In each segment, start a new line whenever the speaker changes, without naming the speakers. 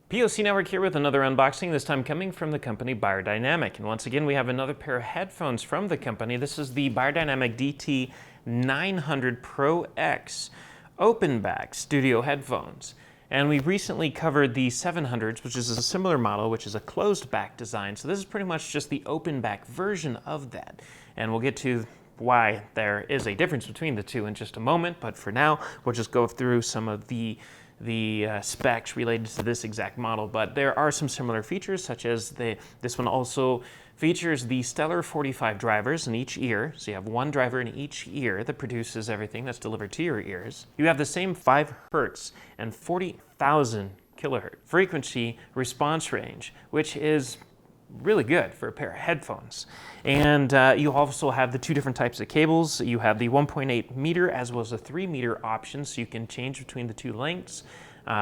POC Network here with another unboxing, this time coming from the company Beyerdynamic. And once again, we have another pair of headphones from the company. This is the Beyerdynamic DT900 Pro X OpenBack studio headphones. And we recently covered the 700s, which is a similar model, which is a closed back design. So this is pretty much just the open back version of that. And we'll get to why there is a difference between the two in just a moment. But for now, we'll just go through some of the specs related to this exact model, but there are some similar features, such as this one also features the Stellar 45 drivers in each ear. So you have one driver in each ear that produces everything that's delivered to your ears. You have the same 5 Hertz and 40,000 kilohertz frequency response range, which is really good for a pair of headphones. And you also have the 2 different types of cables. You have the 1.8 meter as well as a 3 meter option, so you can change between the 2 lengths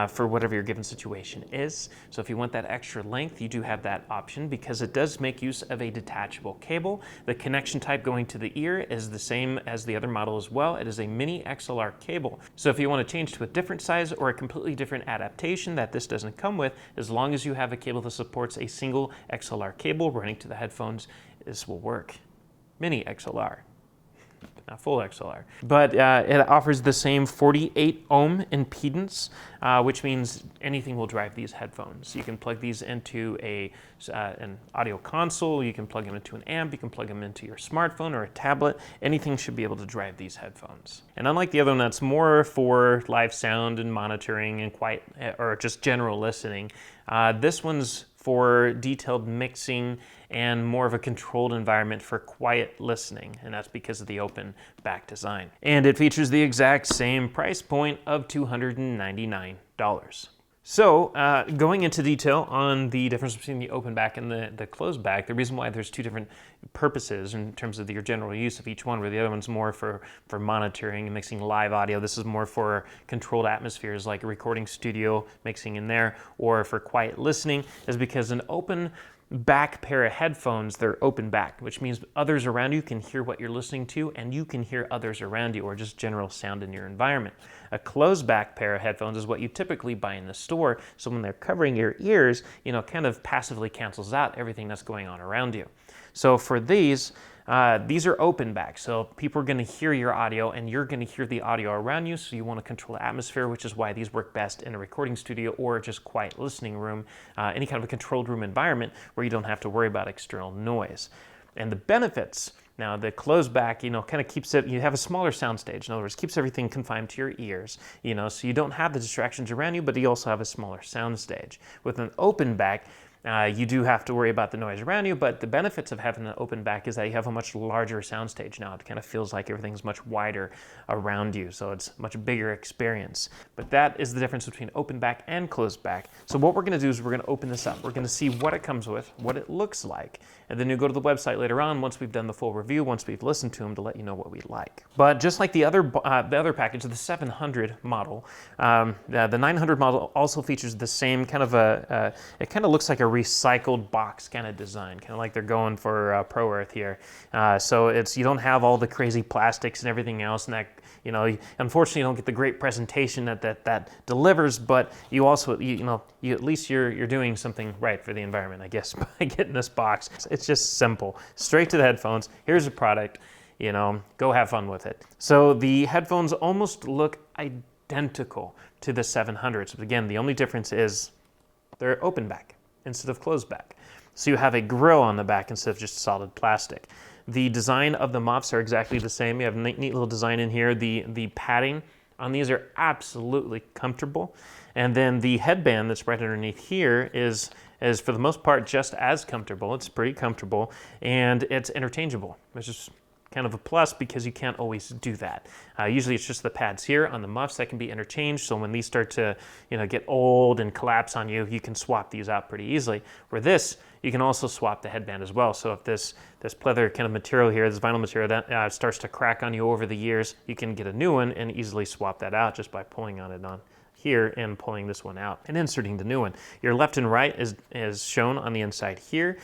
for whatever your given situation is. So if you want that extra length, you do have that option because it does make use of a detachable cable. The connection type going to the ear is the same as the other model as well. It is a mini XLR cable. So if you want to change to a different size or a completely different adaptation that this doesn't come with, as long as you have a cable that supports a single XLR cable running to the headphones, this will work. Mini XLR. Not full XLR. But it offers the same 48 ohm impedance, which means anything will drive these headphones. You can plug these into an audio console, you can plug them into an amp, you can plug them into your smartphone or a tablet. Anything should be able to drive these headphones. And unlike the other one that's more for live sound and monitoring and quiet or just general listening, this one's for detailed mixing and more of a controlled environment for quiet listening, and that's because of the open back design. And it features the exact same price point of $299. So going into detail on the difference between the open back and the closed back, the reason why there's 2 different purposes in terms of your general use of each one, where the other one's more for monitoring and mixing live audio. This is more for controlled atmospheres like a recording studio, mixing in there, or for quiet listening, is because an open back pair of headphones, they're open back, which means others around you can hear what you're listening to and you can hear others around you, or just general sound in your environment. A closed back pair of headphones is what you typically buy in the store, so when they're covering your ears, kind of passively cancels out everything that's going on around you. So for these are open back, so people are going to hear your audio and you're going to hear the audio around you, so you want to control the atmosphere, which is why these work best in a recording studio or just quiet listening room, any kind of a controlled room environment where you don't have to worry about external noise. And the benefits, now the closed back, kind of keeps it, you have a smaller soundstage, in other words, keeps everything confined to your ears, so you don't have the distractions around you, but you also have a smaller soundstage. With an open back, you do have to worry about the noise around you, but the benefits of having an open back is that you have a much larger soundstage now. It kind of feels like everything's much wider around you, so it's a much bigger experience. But that is the difference between open back and closed back. So what we're going to do is we're going to open this up. We're going to see what it comes with, what it looks like, and then you go to the website later on once we've done the full review, once we've listened to them, to let you know what we like. But just like the other package, the 700 model, the 900 model also features the same kind of it kind of looks like a recycled box kind of design, kind of like they're going for Pro Earth here. So you don't have all the crazy plastics and everything else, and that unfortunately you don't get the great presentation that delivers. But you also at least you're doing something right for the environment, I guess, by getting this box. It's just simple, straight to the headphones. Here's a product. Go have fun with it. So the headphones almost look identical to the 700s, but again, the only difference is they're open back instead of closed back. So you have a grill on the back instead of just solid plastic. The design of the muffs are exactly the same. You have a neat little design in here. The padding on these are absolutely comfortable. And then the headband that's right underneath here is for the most part just as comfortable. It's pretty comfortable and it's interchangeable, which is kind of a plus because you can't always do that. Usually it's just the pads here on the muffs that can be interchanged, so when these start to get old and collapse on you, you can swap these out pretty easily. Where this, you can also swap the headband as well. So if this pleather kind of material here, this vinyl material, that starts to crack on you over the years, you can get a new one and easily swap that out just by pulling on it on here and pulling this one out and inserting the new one. Your left and right is shown on the inside here.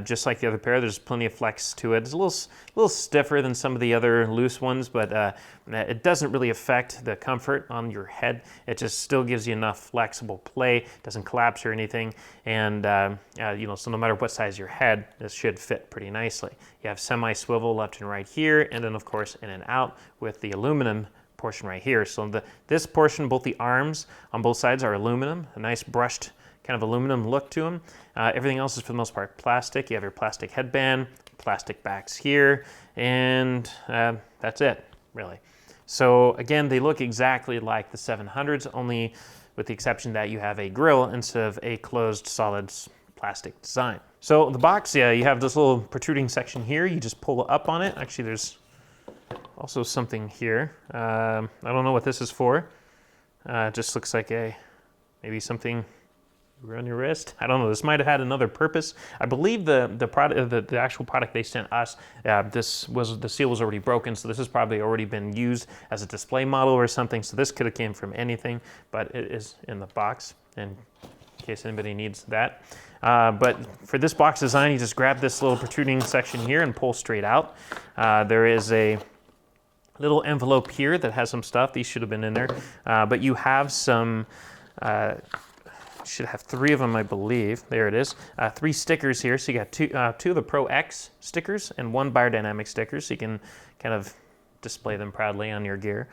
Just like the other pair, there's plenty of flex to it. It's a little stiffer than some of the other loose ones, but it doesn't really affect the comfort on your head. It just still gives you enough flexible play, doesn't collapse or anything, and so no matter what size your head, this should fit pretty nicely. You have semi-swivel left and right here, and then of course in and out with the aluminum portion right here. So this portion, both the arms on both sides are aluminum, a nice brushed kind of aluminum look to them. Everything else is for the most part plastic. You have your plastic headband, plastic backs here, and that's it, really. So again, they look exactly like the 700s, only with the exception that you have a grill instead of a closed solid plastic design. So the box, yeah, you have this little protruding section here. You just pull up on it. Actually, there's also something here. I don't know what this is for. It just looks like maybe something around your wrist. I don't know. This might have had another purpose. I believe the product, the actual product they sent us, the seal was already broken, so this has probably already been used as a display model or something. So this could have came from anything, but it is in the box in case anybody needs that. But for this box design, you just grab this little protruding section here and pull straight out. There is a little envelope here that has some stuff. These should have been in there, but you have some. Should have 3 of them, I believe. There it is. 3 stickers here. So you got two of the Pro X stickers and 1 Beyerdynamic sticker, so you can kind of display them proudly on your gear.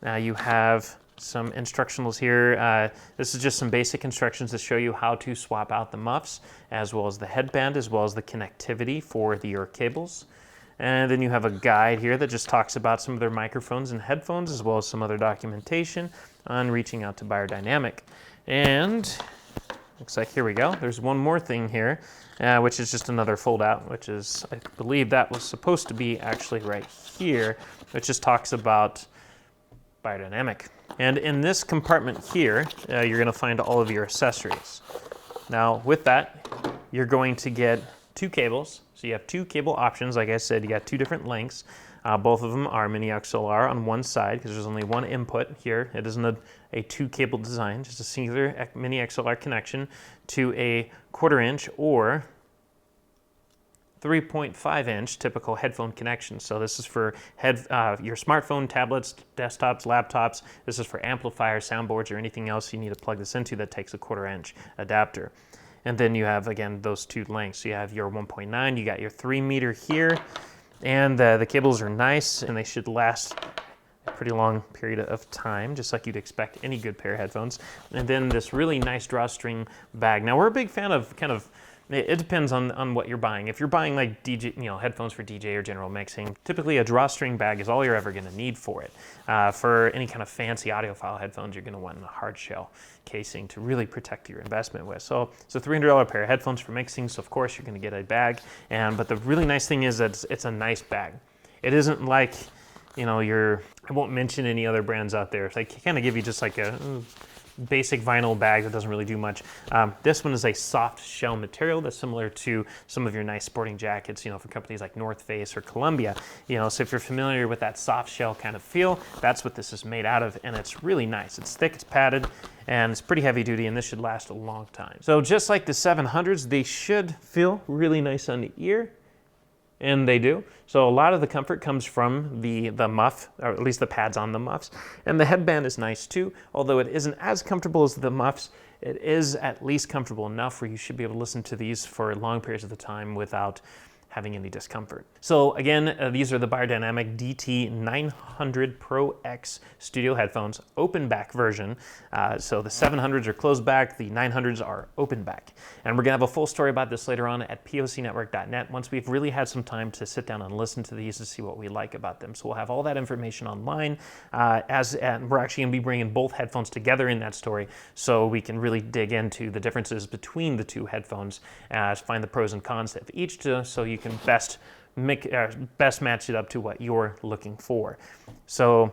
You have some instructionals here. This is just some basic instructions to show you how to swap out the muffs, as well as the headband, as well as the connectivity for your cables. And then you have a guide here that just talks about some of their microphones and headphones, as well as some other documentation on reaching out to Beyerdynamic. And looks like here we go. There's one more thing here, which is just another fold out, which is, I believe that was supposed to be actually right here, which just talks about Beyerdynamic. And in this compartment here, you're gonna find all of your accessories. Now with that, you're going to get 2 cables. So you have 2 cable options. Like I said, you got 2 different lengths. Both of them are mini XLR on one side because there's only 1 input here. It isn't a 2 cable design, just a singular mini XLR connection to a 1/4 inch or 3.5 inch typical headphone connection. So this is for your smartphone, tablets, desktops, laptops. This is for amplifiers, soundboards, or anything else you need to plug this into that takes a 1/4 inch adapter. And then you have, again, those 2 lengths. So you have your 1.9, you got your 3 meter here, and the cables are nice, and they should last a pretty long period of time, just like you'd expect any good pair of headphones. And then this really nice drawstring bag. Now, we're a big fan of it depends on what you're buying. If you're buying like DJ, headphones for DJ or general mixing, typically a drawstring bag is all you're ever gonna need for it. For any kind of fancy audiophile headphones, you're gonna want a hard shell casing to really protect your investment with. So it's a $300 pair of headphones for mixing, so of course you're gonna get a bag. But the really nice thing is that it's a nice bag. It isn't like, I won't mention any other brands out there. They kind of give you just like a basic vinyl bag that doesn't really do much. This one is a soft shell material that's similar to some of your nice sporting jackets, for companies like North Face or Columbia. So if you're familiar with that soft shell kind of feel, that's what this is made out of, and it's really nice. It's thick, it's padded, and it's pretty heavy duty, and this should last a long time. So just like the 700s, they should feel really nice on the ear, and they do. So a lot of the comfort comes from the muff, or at least the pads on the muffs. And the headband is nice too, although it isn't as comfortable as the muffs. It is at least comfortable enough where you should be able to listen to these for long periods of the time without having any discomfort. So again, these are the Beyerdynamic DT900 Pro X studio headphones, OpenBack version. So the 700s are ClosedBack, the 900s are OpenBack. And we're gonna have a full story about this later on at POCnetwork.net once we've really had some time to sit down and listen to these to see what we like about them. So we'll have all that information online, and we're actually gonna be bringing both headphones together in that story so we can really dig into the differences between the 2 headphones, find the pros and cons of each, so you can best match it up to what you're looking for. So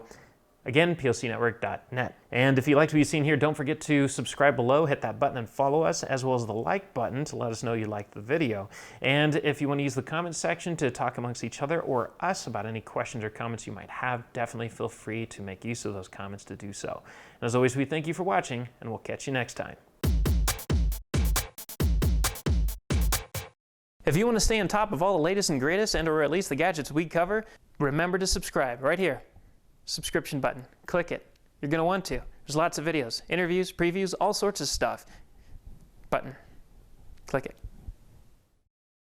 Again, plcnetwork.net. And if you liked what you've seen here, don't forget to subscribe below, hit that button and follow us, as well as the like button to let us know you liked the video. And if you want to use the comment section to talk amongst each other or us about any questions or comments you might have, definitely feel free to make use of those comments to do so. And as always, we thank you for watching, and we'll catch you next time. If you want to stay on top of all the latest and greatest, and or at least the gadgets we cover, remember to subscribe right here. Subscription button. Click it. You're going to want to. There's lots of videos, interviews, previews, all sorts of stuff. Button. Click it.